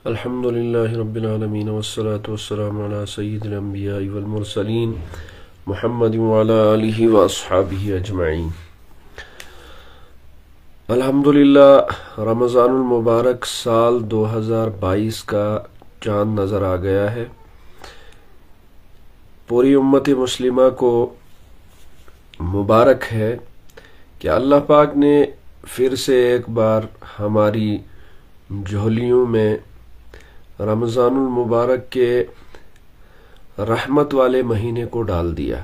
الحمدللہ رب العالمین والصلاة والسلام علی سید الانبیاء والمرسلین محمد وعلی آلہ واصحابہ اجمعین۔ الحمدللہ رمضان المبارک سال 2022 کا چاند نظر آ گیا ہے۔ پوری امت مسلمہ کو مبارک ہے کہ اللہ پاک نے پھر سے ایک بار ہماری جھولیوں میں رمضان المبارک کے رحمت والے مہینے کو ڈال دیا۔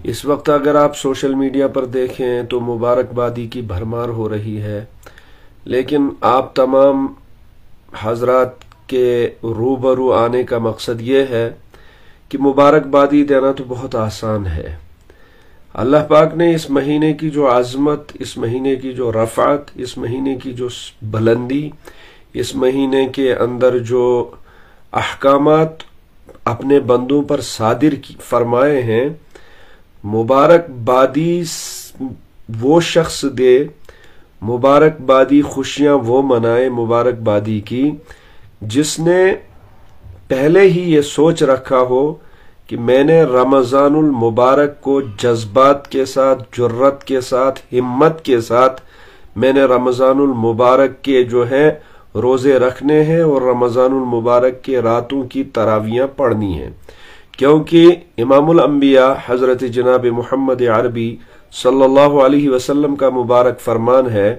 اس وقت اگر آپ سوشل میڈیا پر دیکھیں تو مبارکبادی کی بھرمار ہو رہی ہے، لیکن آپ تمام حضرات کے روبرو آنے کا مقصد یہ ہے کہ مبارکبادی دینا تو بہت آسان ہے۔ اللہ پاک نے اس مہینے کی جو عظمت، اس مہینے کی جو رفعت، اس مہینے کی جو بلندی، اس مہینے کے اندر جو احکامات اپنے بندوں پر صادر فرمائے ہیں، مبارکبادی وہ شخص دے، مبارکبادی خوشیاں وہ منائے مبارکبادی کی جس نے پہلے ہی یہ سوچ رکھا ہو کہ میں نے رمضان المبارک کو جذبات کے ساتھ، جرت کے ساتھ، ہمت کے ساتھ میں نے رمضان المبارک کے جو ہے روزے رکھنے ہیں اور رمضان المبارک کے راتوں کی تراویحیں پڑھنی ہیں، کیونکہ امام الانبیاء حضرت جناب محمد عربی صلی اللہ علیہ وسلم کا مبارک فرمان ہے،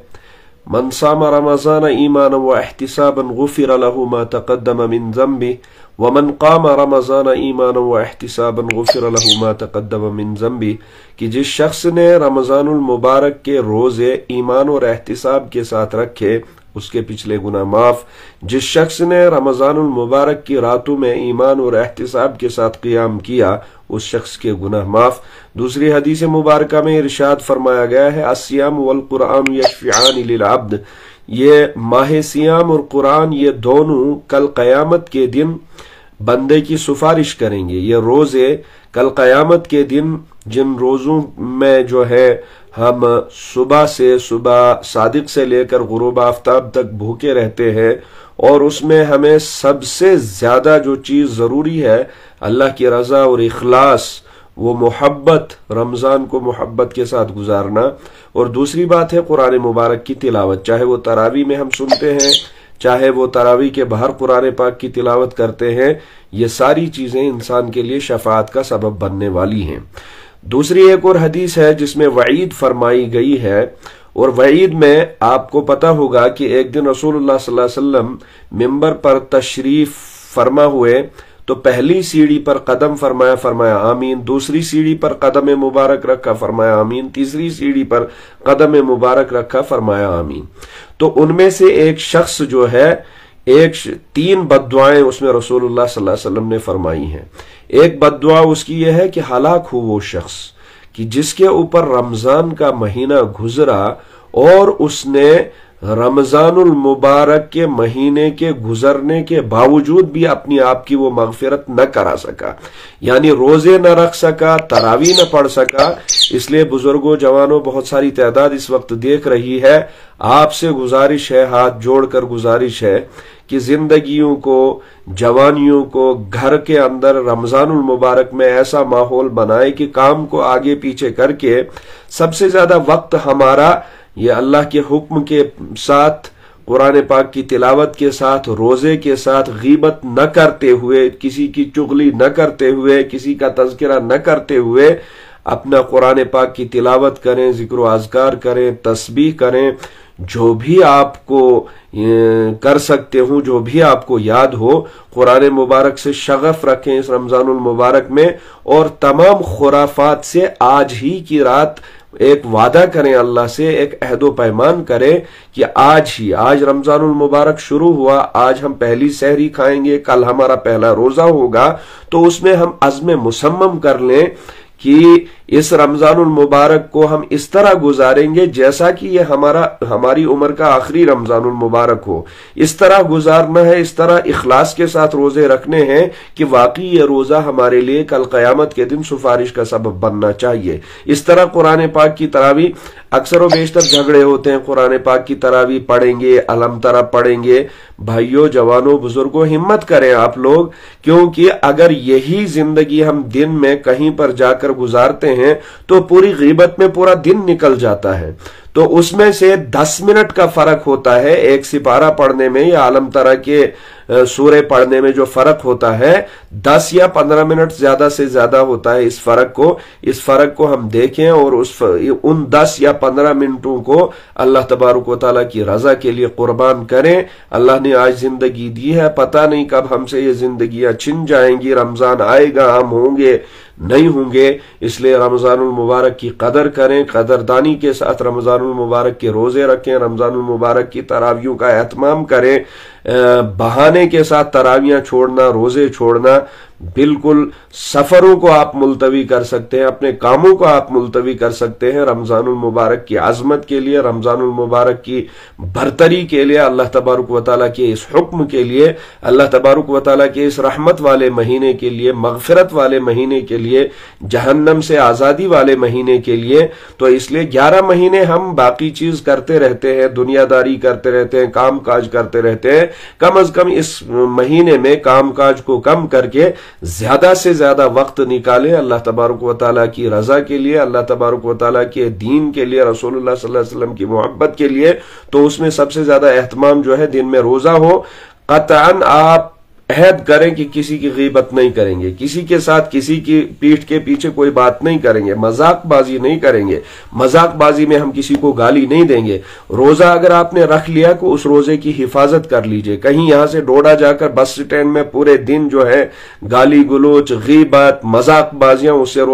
من صام رمضان ایمانا واحتسابا غفر له ما تقدم من ذنبه ومن قام رمضان ایمانا واحتسابا غفر له ما تقدم من ذنبه کہ جس شخص نے رمضان المبارک کے روزے ایمان اور احتساب کے ساتھ رکھے اس کے پچھلے گناہ معاف، جس شخص نے رمضان المبارک کی راتوں میں ایمان اور احتساب کے ساتھ قیام کیا اس شخص کے گناہ معاف۔ دوسری حدیث مبارکہ میں ارشاد فرمایا گیا ہے، الصیام والقرآن یشفعان للعبد، یہ ماہ سیام اور قرآن یہ دونوں کل قیامت کے دن بندے کی سفارش کریں گے۔ یہ روزے کل قیامت کے دن جن روزوں میں جو ہے ہم صبح صادق سے لے کر غروب آفتاب تک بھوکے رہتے ہیں، اور اس میں ہمیں سب سے زیادہ جو چیز ضروری ہے اللہ کی رضا اور اخلاص، وہ محبت، رمضان کو محبت کے ساتھ گزارنا۔ اور دوسری بات ہے قرآن مبارک کی تلاوت، چاہے وہ تراویح میں ہم سنتے ہیں، چاہے وہ تراویح کے باہر قرآن پاک کی تلاوت کرتے ہیں، یہ ساری چیزیں انسان کے لیے شفاعت کا سبب بننے والی ہیں۔ دوسری ایک اور حدیث ہے جس میں وعید فرمائی گئی ہے، اور وعید میں آپ کو پتہ ہوگا کہ ایک دن رسول اللہ صلی اللہ علیہ وسلم ممبر پر تشریف فرما ہوئے تو پہلی سیڑھی پر قدم فرمایا آمین، دوسری سیڑھی پر قدم مبارک رکھا فرمایا آمین، تیسری سیڑھی پر قدم مبارک رکھا فرمایا آمین۔ تو ان میں سے ایک شخص جو ہے تین بد دعائیں اس میں رسول اللہ صلی اللہ علیہ وسلم نے فرمائی ہیں۔ ایک بد دعا اس کی یہ ہے کہ ہلاک ہو وہ شخص کہ جس کے اوپر رمضان کا مہینہ گزرا اور اس نے رمضان المبارک کے مہینے کے گزرنے کے باوجود بھی اپنی آپ کی وہ مغفرت نہ کرا سکا، یعنی روزے نہ رکھ سکا، تراویح نہ پڑھ سکا۔ اس لیے بزرگوں، جوانوں، بہت ساری تعداد اس وقت دیکھ رہی ہے، آپ سے گزارش ہے، ہاتھ جوڑ کر گزارش ہے کہ زندگیوں کو، جوانیوں کو گھر کے اندر رمضان المبارک میں ایسا ماحول بنائے کہ کام کو آگے پیچھے کر کے سب سے زیادہ وقت ہمارا یہ اللہ کے حکم کے ساتھ، قرآن پاک کی تلاوت کے ساتھ، روزے کے ساتھ، غیبت نہ کرتے ہوئے، کسی کی چغلی نہ کرتے ہوئے، کسی کا تذکرہ نہ کرتے ہوئے اپنا قرآن پاک کی تلاوت کریں، ذکر و اذکار کریں، تسبیح کریں، جو بھی آپ کو کر سکتے ہوں، جو بھی آپ کو یاد ہو، قرآن مبارک سے شغف رکھیں اس رمضان المبارک میں، اور تمام خرافات سے آج ہی کی رات ایک وعدہ کریں اللہ سے، ایک عہد و پیمان کریں کہ آج رمضان المبارک شروع ہوا، آج ہم پہلی سحری کھائیں گے، کل ہمارا پہلا روزہ ہوگا، تو اس میں ہم عزم مصمم کر لیں کہ इस रमजानुल मुबारक को हम इस तरह गुजारेंगे जैसा कि ये हमारी उम्र का आखिरी रमजानुल मुबारक हो। इस तरह गुजारना है, इस तरह इखलास के साथ रोजे रखने हैं कि वाकई ये रोजा हमारे लिए कल कयामत के दिन सिफारिश का सबब बनना चाहिए। इस तरह कुरान पाक की तरावी, अक्सर व बेशतर झगड़े होते हैं, कुरान पाक की तरावी पढ़ेंगे, अलम तरा पढ़ेंगे। भाइयों, जवानों, बुजुर्गों, हिम्मत करें आप लोग, क्योंकि अगर यही जिंदगी हम दिन में कहीं पर जाकर गुजारते हैं तो पूरी गीबत में पूरा दिन निकल जाता है। तो उसमें से 10 मिनट का फर्क होता है एक सिपारा पढ़ने में या आलम तरा के सूरे पढ़ने में। जो फर्क होता है 10 या 15 मिनट ज्यादा से ज्यादा होता है। इस फर्क को हम देखें और उन 10 या 15 मिनटों को अल्लाह तबारक व तआला की रजा के लिए कुर्बान करें। अल्लाह ने आज जिंदगी दी है, पता नहीं कब हमसे ये जिंदगियां छिन जाएंगी, रमजान आएगा, हम होंगे नहीं होंगे। इसलिए रमजानुल मुबारक की कदर करें, कदरदानी के साथ रमजानुल मुबारक के रोजे रखें, रमजानुल मुबारक की तरावियों का एहतमाम करें। बहाने के साथ तरावियां छोड़ना, रोजे छोड़ना, बिल्कुल सफरों को आप मुलतवी कर सकते हैं, अपने कामों को आप मुलतवी कर सकते हैं रमजानुल मुबारक की आजमत के लिए, रमजानुल मुबारक की बरतरी के लिए, अल्लाह तबारक व तआला के इस हुक्म के लिए, अल्लाह तबारक व तआला के इस रहमत वाले महीने के लिए, मगफिरत वाले महीने के लिए, जहन्नम से आजादी वाले महीने के लिए। तो इसलिए 11 महीने हम बाकी चीज करते रहते हैं, दुनियादारी करते रहते हैं, काम काज करते रहते हैं। कम अज कम इस महीने में काम काज को कम करके ज्यादा से ज्यादा वक्त निकालें अल्लाह तबारक व तआला की रजा के लिए, अल्लाह तबारक व तआला के दीन के लिए, रसूलुल्लाह सल्लल्लाहु अलैहि वसल्लम की मोहब्बत के लिए। तो उसमें सबसे ज्यादा एहतमाम जो है दिन में रोजा हो। कतअन आप अहद करें कि किसी की गीबत नहीं करेंगे, किसी के साथ किसी की पीठ के पीछे कोई बात नहीं करेंगे, मजाकबाजी नहीं करेंगे, मजाकबाजी में हम किसी को गाली नहीं देंगे। रोजा अगर आपने रख लिया तो उस रोजे की हिफाजत कर लीजिए। कहीं यहां से डोडा जाकर बस स्टैंड में पूरे दिन जो है गाली गलोच, गीबत, मजाकबाजियां, उससे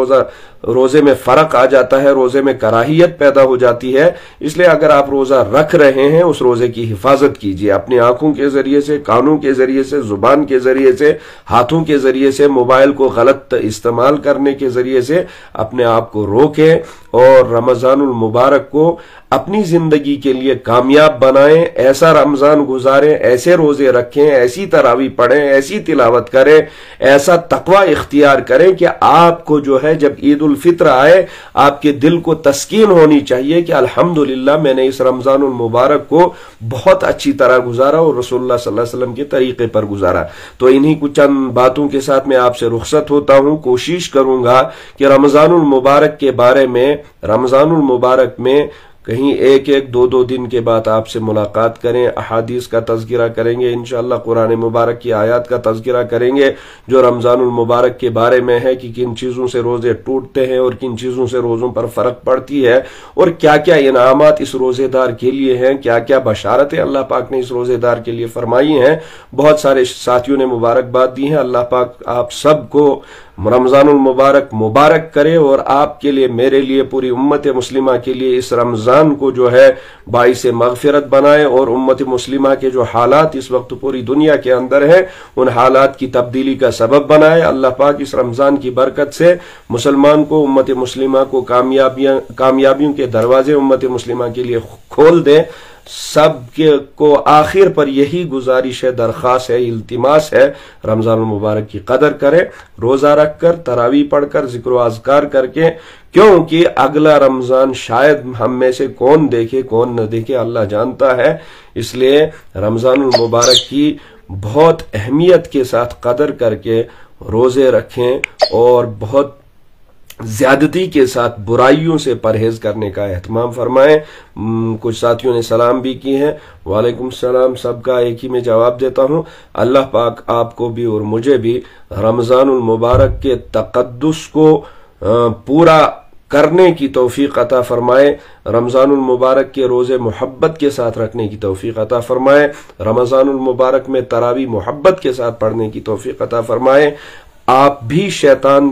रोजे में फर्क आ जाता है, रोजे में कराहियत पैदा हो जाती है। इसलिए अगर आप रोजा रख रहे हैं उस रोजे की हिफाजत कीजिए, अपनी आंखों के जरिए से, कानों के जरिए से, जुबान के जरिए से, हाथों के जरिए से, मोबाइल को गलत इस्तेमाल करने के जरिए से अपने आप को रोकें और रमजानुल मुबारक को अपनी जिंदगी के लिए कामयाब बनाएं। ऐसा रमजान गुजारें, ऐसे रोजे रखें, ऐसी तरावी पढ़ें, ऐसी तिलावत करें, ऐसा तकवा इख्तियार करें कि आपको जो है जब ईद उल फित्र आए आपके दिल को तस्कीन होनी चाहिए कि अल्हम्दुलिल्लाह मैंने इस रमजानुल मुबारक को बहुत अच्छी तरह गुजारा और रसूलुल्लाह सल्लल्लाहु अलैहि वसल्लम के तरीके पर गुजारा। तो इन्हीं कुछ चंद बातों के साथ मैं आपसे रुखसत होता हूं। कोशिश करूंगा कि रमजानुल मुबारक के बारे में, रमजानुल मुबारक में कहीं एक दो दिन के बाद आपसे मुलाकात करें, अहादीस का तज़किरा करेंगे, इंशाअल्लाह कुरान मुबारक की आयत का तज़किरा करेंगे जो रमजानुल मुबारक के बारे में है कि किन चीजों से रोजे टूटते हैं और किन चीजों से रोजों पर फर्क पड़ती है और क्या क्या इनामात इस रोजेदार के लिए हैं, क्या क्या बशारतें अल्लाह पाक ने इस रोजेदार के लिए फरमाई हैं। बहुत सारे साथियों ने मुबारकबाद दी है। अल्लाह पाक आप सबको रमजानुल मुबारक मुबारक करे और आपके लिए, मेरे लिए, पूरी उम्मत मुस्लिमा के लिए इस रमजान को जो है बाइस मगफिरत बनाए और उम्मत मुस्लिमा के जो हालात इस वक्त पूरी दुनिया के अंदर है उन हालात की तब्दीली का सबब बनाए। अल्लाह पाक इस रमजान की बरकत से मुसलमान को, उम्मत मुस्लिमा को कामयाबियों के दरवाजे उम्मत मुस्लिमा के लिए खोल दे। सब को आखिर पर यही गुजारिश है, दरख्वास्त है, इल्तिमास है, रमजान मुबारक की कदर करें, रोजा रखकर, तरावी पढ़कर, जिक्र अज़कार करके, क्योंकि अगला रमजान शायद हम में से कौन देखे कौन न देखे, अल्लाह जानता है। इसलिए रमजानुल मुबारक की बहुत अहमियत के साथ कदर करके रोजे रखें और बहुत ज्यादती के साथ बुराइयों से परहेज करने का एहतमाम फरमाएं। कुछ साथियों ने सलाम भी की है, वालेकुम सलाम, सबका एक ही में जवाब देता हूं। अल्लाह पाक आपको भी और मुझे भी रमजानुल मुबारक के तक़द्दुस को पूरा करने की तौफीक अता फरमाए, रमजानुल मुबारक के रोजे मोहब्बत के साथ रखने की तौफीक अता फरमाए, रमजानुल मुबारक में तरावी मोहब्बत के साथ पढ़ने की तौफीक अता फरमाए। आप भी शैतान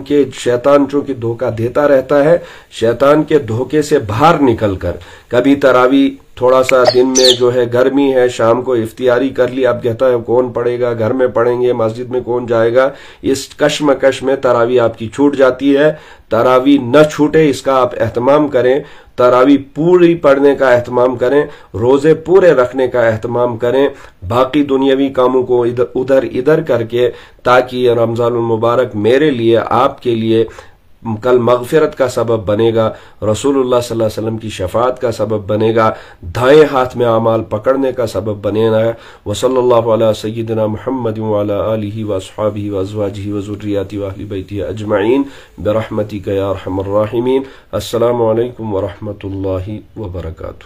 जो कि धोखा देता रहता है, शैतान के धोखे से बाहर निकलकर कभी तरावी تھوڑا سا دن میں جو ہے گرمی ہے، شام کو افطاری کر لی، اب کہتا ہے کون پڑھے گا، گھر میں پڑھیں گے، مسجد میں کون جائے گا، اس کشمکش میں تراویح آپ کی چھوٹ جاتی ہے۔ تراویح نہ چھوٹے، اس کا آپ اہتمام کریں، تراویح پوری پڑھنے کا اہتمام کریں، روزے پورے رکھنے کا اہتمام کریں، باقی دنیاوی کاموں کو ادھر کر کے، تاکہ یہ رمضان المبارک میرے لیے، آپ کے لیے کل مغفرت کا سبب بنے گا، رسول اللہ صلی اللہ علیہ وسلم کی شفاعت کا سبب بنے گا، دائیں ہاتھ میں اعمال پکڑنے کا سبب بنے گا۔ وصلی اللہ علی سیدنا محمد وعلی آلہ واصحابہ وازواجہ وذریاتہ واہل بیتہ اجمعین برحمتک یا ارحم الراحمین۔ السلام علیکم ورحمۃ اللہ وبرکاتہ۔